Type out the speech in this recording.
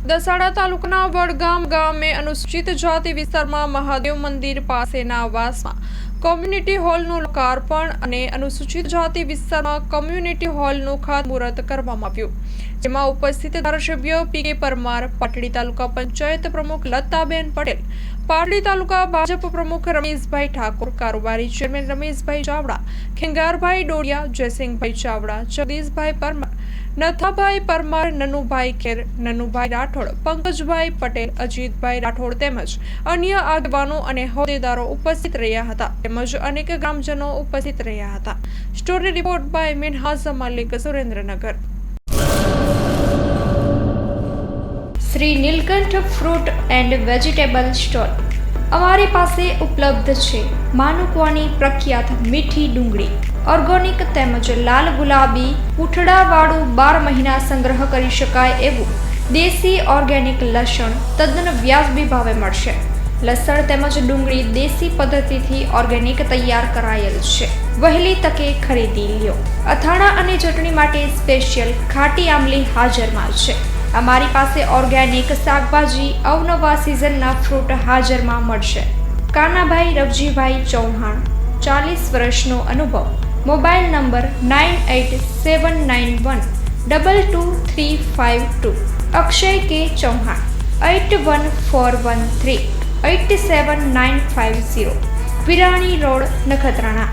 દસાડા તાલુકાના વડગામ ગામે અનુસૂચિત જાતિ વિસ્તારમાં મહાદેવ મંદિર પાસેના આવાસમાં કોમ્યુનિટી હોલનું લોકાર્પણ અને અનુસૂચિત જાતિ વિસ્તારમાં કોમ્યુનિટી હોલનું ખાતમુહૂર્ત કરવામાં આવ્યું, જેમાં ઉપસ્થિત ધારાસભ્ય પી.કે. પરમાર, પાટડી તાલુકા પંચાયત પ્રમુખ લતાબેન પટેલ, પાટડી તાલુકા ભાજપ પ્રમુખ રમેશભાઈ ઠાકોર, કારોબારી ચેરમેન રમેશભાઈ ચાવડા, ખેંગારભાઈ ડોડિયા, જયસિંહભાઈ ચાવડા, જગદીશભાઈ પરમાર, નથાભાઈ પરમાર, નનુભાઈ ખેર, નનુભાઈ રાઠોડ, પંકજભાઈ પટેલ, અજીતભાઈ રાઠોડ તેમજ અન્ય આગેવાનો અને હોદ્દેદારો ઉપસ્થિત રહ્યા હતા તેમજ અનેક ગ્રામજનો ઉપસ્થિત રહ્યા હતા। Story report by Minhaz Malik, Surendranagar. Shri Neelkanth fruit and vegetable store અમારી પાસે ઉપલબ્ધ છે માનુકવાની પ્રખ્યાત મીઠી ડુંગળી, ઓર્ગેનિક તેમજ લાલ ગુલાબી પૂંઠડાવાળું 12 મહિના સંગ્રહ કરી શકાય એવું દેશી ઓર્ગેનિક લસણ તદ્દન વ્યાજબી ભાવે મળશે। લસણ તેમજ ડુંગળી દેશી પદ્ધતિથી ઓર્ગેનિક તૈયાર કરાયેલ છે, વહેલી તકે ખરીદી લ્યો। અથાણા અને ચટણી માટે સ્પેશિયલ ખાટી આમલી હાજરમાં છે। અમારી પાસે ઓર્ગેનિક શાકભાજી, અવનવા સિઝનના ફ્રૂટ હાજરમાં મળશે। કાનાભાઈ રવજીભાઈ ચૌહાણ, 40 વર્ષનો અનુભવ। Mobile number 9879122352। અક્ષય કે ચૌહાણ, 8141387950। વિરાણી રોડ, નખત્રાણા।